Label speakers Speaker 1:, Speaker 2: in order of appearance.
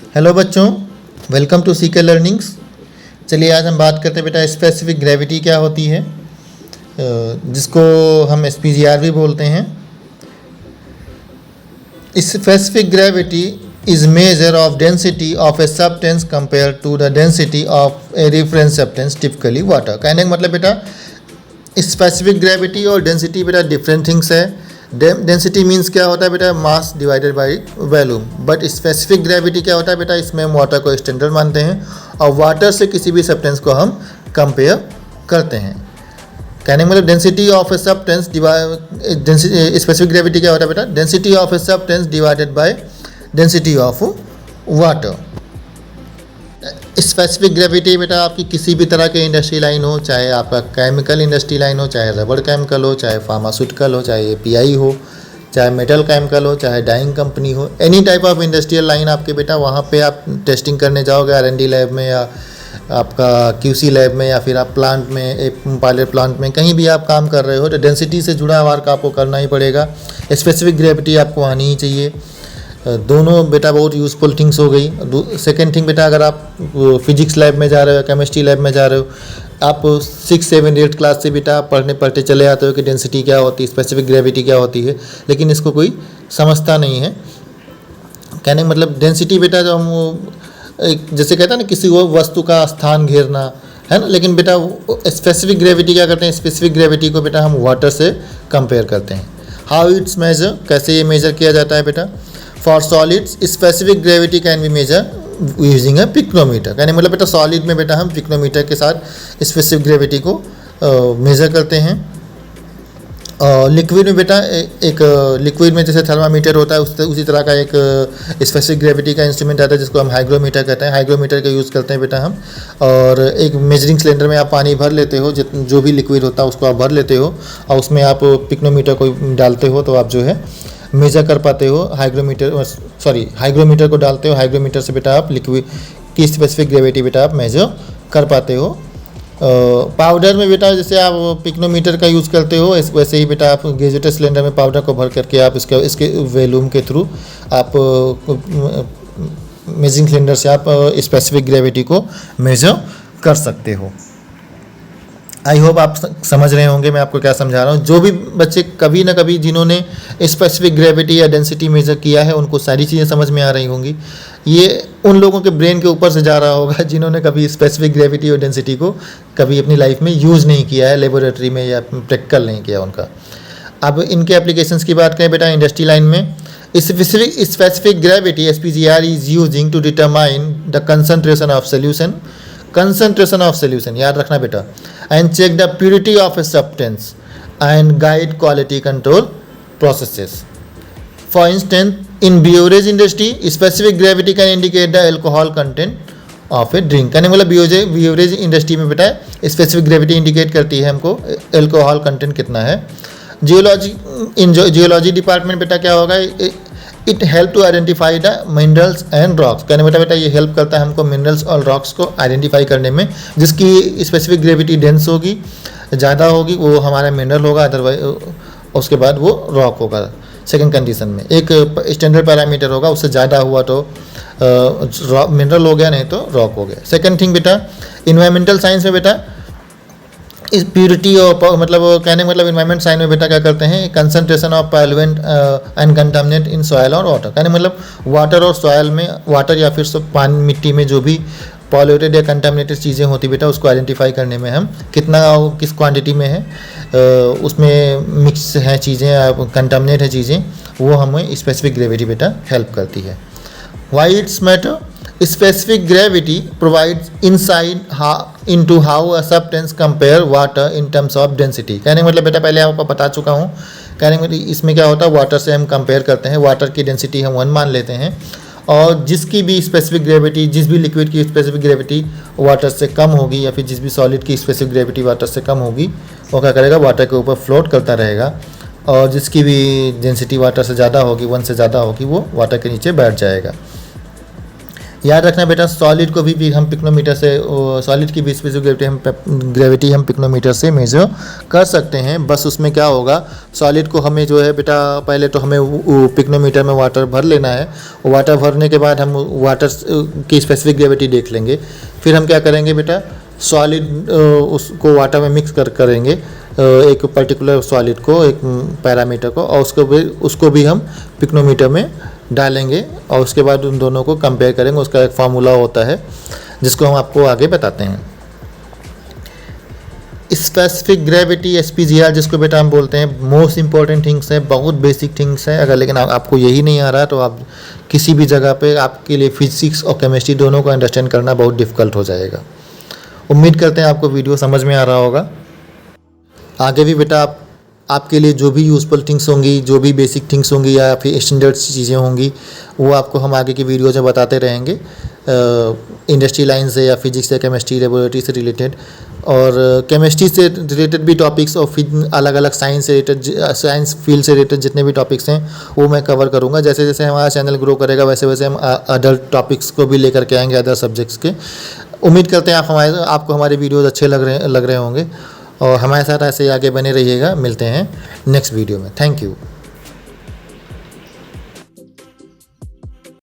Speaker 1: Hello बच्चों, welcome to C K learnings. चलिए आज हम बात करते हैं बेटा स्पेसिफिक ग्रेविटी क्या होती है, जिसको हम एसपीजीआर भी बोलते हैं। Specific gravity is measure of density of a substance compare to the density of a reference substance, typically water. कहने का मतलब बेटा स्पेसिफिक ग्रेविटी और डेंसिटी बेटा डिफरेंट थिंग्स है। डेंसिटी मीन्स क्या होता है बेटा, mass divided by volume. But specific gravity क्या होता है बेटा, इसमें हम वाटर को स्टैंडर्ड मानते हैं और वाटर से किसी भी सब्सटेंस को हम कंपेयर करते हैं। कहने का मतलब density of a substance specific gravity क्या होता है बेटा, density of a substance divided by density of water. Specific gravity बेटा आपकी किसी भी तरह के इंडस्ट्री लाइन हो, चाहे आपका केमिकल इंडस्ट्री लाइन हो, चाहे रबड़ केमिकल हो, चाहे फार्मास्यूटिकल हो, चाहे एपीआई हो, चाहे मेटल केमिकल हो, चाहे डाइंग कंपनी हो, any type of industrial line आपके बेटा वहाँ पे आप टेस्टिंग करने जाओगे R&D लैब में या आपका QC लैब में या फिर आप प्लांट में, एक पायलट प्लांट में, कहीं भी आप काम कर रहे हो तो डेंसिटी से जुड़ा वर्क आपको करना ही पड़ेगा। स्पेसिफिक ग्रेविटी आपको आनी ही चाहिए। दोनों बेटा बहुत यूज़फुल थिंग्स हो गई। सेकेंड थिंग बेटा, अगर आप फिजिक्स लैब में जा रहे हो, केमिस्ट्री लैब में जा रहे हो, आप 6, 7, 8 क्लास से बेटा पढ़ते चले आते हो कि डेंसिटी क्या होती है, स्पेसिफिक ग्रेविटी क्या होती है, लेकिन इसको कोई समझता नहीं है। कहने का मतलब डेंसिटी बेटा जो हम जैसे कहते हैं ना किसी वो वस्तु का स्थान घेरना है ना, लेकिन बेटा स्पेसिफिक ग्रेविटी क्या करते हैं, स्पेसिफिक ग्रेविटी को बेटा हम वाटर से कंपेयर करते हैं। हाउ इट्स मेजर, कैसे ये मेजर किया जाता है बेटा। For solids specific gravity can be measure using a pycnometer. कहने मतलब बेटा सॉलिड में बेटा हम पिक्नोमीटर के साथ स्पेसिफिक ग्रेविटी को मेज़र करते हैं। और लिक्विड में बेटा एक लिक्विड में जैसे थर्मामीटर होता है उसी तरह का एक स्पेसिफिक ग्रेविटी का इंस्ट्रूमेंट आता है जिसको हम हाइग्रोमीटर कहते हैं। हाइग्रोमीटर का यूज़ करते हैं बेटा हम। और एक मेजरिंग सिलेंडर में आप पानी भर लेते हो, जो भी लिक्विड होता है उसको आप भर लेते हो और उसमें आप पिक्नोमीटर को डालते हो तो आप जो है मेजर कर पाते हो। हाइग्रोमीटर को डालते हो, हाइग्रोमीटर से बेटा आप लिक्विड की स्पेसिफिक ग्रेविटी बेटा आप मेजर कर पाते हो। पाउडर में बेटा जैसे आप पिक्नोमीटर का यूज़ करते हो वैसे ही बेटा आप गैजेटर सिलेंडर में पाउडर को भर करके आप इसके वॉल्यूम के थ्रू आप मेजरिंग सिलेंडर से आप स्पेसिफिक ग्रेविटी को मेजर कर सकते हो। आई होप आप समझ रहे होंगे मैं आपको क्या समझा रहा हूँ। जो भी बच्चे कभी ना कभी जिन्होंने स्पेसिफिक ग्रेविटी या डेंसिटी मेजर किया है उनको सारी चीज़ें समझ में आ रही होंगी। ये उन लोगों के ब्रेन के ऊपर से जा रहा होगा जिन्होंने कभी स्पेसिफिक ग्रेविटी और डेंसिटी को कभी अपनी लाइफ में यूज़ नहीं किया है, लेबोरेटरी में या प्रैक्टिकल नहीं किया उनका। अब इनके एप्लीकेशंस की बात करें बेटा इंडस्ट्री लाइन में, specific gravity SPGR is using to determine the concentration of solution, concentration of solution, याद रखना बेटा, and check the purity of a substance and guide quality control processes. For instance, in beverage industry, specific gravity can indicate the alcohol content of a drink. कहने मतलब beverage industry में बेटा specific gravity indicate करती है हमको alcohol content कितना है। Geology department बेटा क्या होगा, it help to identify the minerals and rocks. कहने बेटा ये हेल्प करता है हमको मिनरल्स और रॉक्स को आइडेंटिफाई करने में। जिसकी स्पेसिफिक ग्रेविटी डेंस होगी, ज़्यादा होगी, वो हमारा मिनरल होगा, अदरवाइज उसके बाद वो रॉक होगा। सेकंड कंडीशन में एक स्टैंडर्ड पैरामीटर होगा, उससे ज़्यादा हुआ तो मिनरल हो गया, नहीं तो रॉक हो गया। सेकंड थिंग बेटा इन्वायरमेंटल साइंस में बेटा इस प्योरिटी और मतलब कहने मतलब इन्वायरमेंट साइंस में बेटा क्या करते हैं, concentration of pollutant and contaminant in soil और वाटर। कहने मतलब वाटर और सॉयल में, वाटर या फिर पानी मिट्टी में जो भी पॉल्यूटेड या कंटामिनेटेड चीज़ें होती बेटा उसको आइडेंटिफाई करने में हम कितना किस क्वांटिटी में है, उसमें मिक्स है चीज़ें, कंटामिनेट है चीज़ें, वो हमें स्पेसिफिक ग्रेविटी बेटा हेल्प करती है। Why it's matter, specific gravity provides insight into how a substance compare water in terms of density। कहने का मतलब बेटा पहले आपको बता चुका हूँ। कहने का मतलब इसमें क्या होता है, वाटर से हम कंपेयर करते हैं, वाटर की डेंसिटी हम 1 मान लेते हैं और जिसकी भी स्पेसिफिक ग्रेविटी, जिस भी लिक्विड की स्पेसिफिक ग्रेविटी वाटर से कम होगी या फिर जिस भी सॉलिड की स्पेसिफिक ग्रेविटी वाटर से कम होगी वो क्या करेगा, वाटर के ऊपर फ्लोट करता रहेगा। और जिसकी भी डेंसिटी वाटर से ज़्यादा होगी, 1 से ज़्यादा होगी, वो वाटर के नीचे बैठ जाएगा। याद रखना बेटा, सॉलिड को भी हम पिक्नोमीटर से, सॉलिड की भी स्पेसिफिक ग्रेविटी हम पिक्नोमीटर से मेजर कर सकते हैं। बस उसमें क्या होगा, सॉलिड को हमें जो है बेटा पहले तो हमें पिक्नोमीटर में वाटर भर लेना है। वाटर भरने के बाद हम वाटर की स्पेसिफिक ग्रेविटी देख लेंगे। फिर हम क्या करेंगे बेटा, सॉलिड उसको वाटर में मिक्स करेंगे, एक पर्टिकुलर सॉलिड को, एक पैरामीटर को, और उसको भी हम पिक्नोमीटर में डालेंगे और उसके बाद उन दोनों को कंपेयर करेंगे। उसका एक फार्मूला होता है जिसको हम आपको आगे बताते हैं। स्पेसिफिक ग्रेविटी SPGR जिसको बेटा हम बोलते हैं, मोस्ट इंपॉर्टेंट थिंग्स है, बहुत बेसिक थिंग्स है। अगर लेकिन आपको यही नहीं आ रहा तो आप किसी भी जगह पे आपके लिए फिजिक्स और केमिस्ट्री दोनों को अंडरस्टैंड करना बहुत डिफ़िकल्ट हो जाएगा। उम्मीद करते हैं आपको वीडियो समझ में आ रहा होगा। आगे भी बेटा आपके लिए जो भी यूज़फुल थिंग्स होंगी, जो भी बेसिक थिंग्स होंगी या फिर स्टैंडर्ड चीज़ें होंगी, वो आपको हम आगे की वीडियो में बताते रहेंगे, इंडस्ट्री लाइन से या फिजिक्स या केमिस्ट्री लेबोरेटरी से रिलेटेड, और केमिस्ट्री से रिलेटेड भी टॉपिक्स और फिर अलग अलग साइंस से रिलेटेड, साइंस फील्ड से रिलेटेड जितने भी टॉपिक्स हैं वो मैं कवर करूँगा। जैसे जैसे हमारा चैनल ग्रो करेगा वैसे वैसे हम अदर टॉपिक्स को भी लेकर के आएंगे, अदर सब्जेक्ट्स के। उम्मीद करते हैं आपको हमारे वीडियोज़ अच्छे लग रहे होंगे और हमारे साथ ऐसे आगे बने रहिएगा। मिलते हैं नेक्स्ट वीडियो में। Thank you.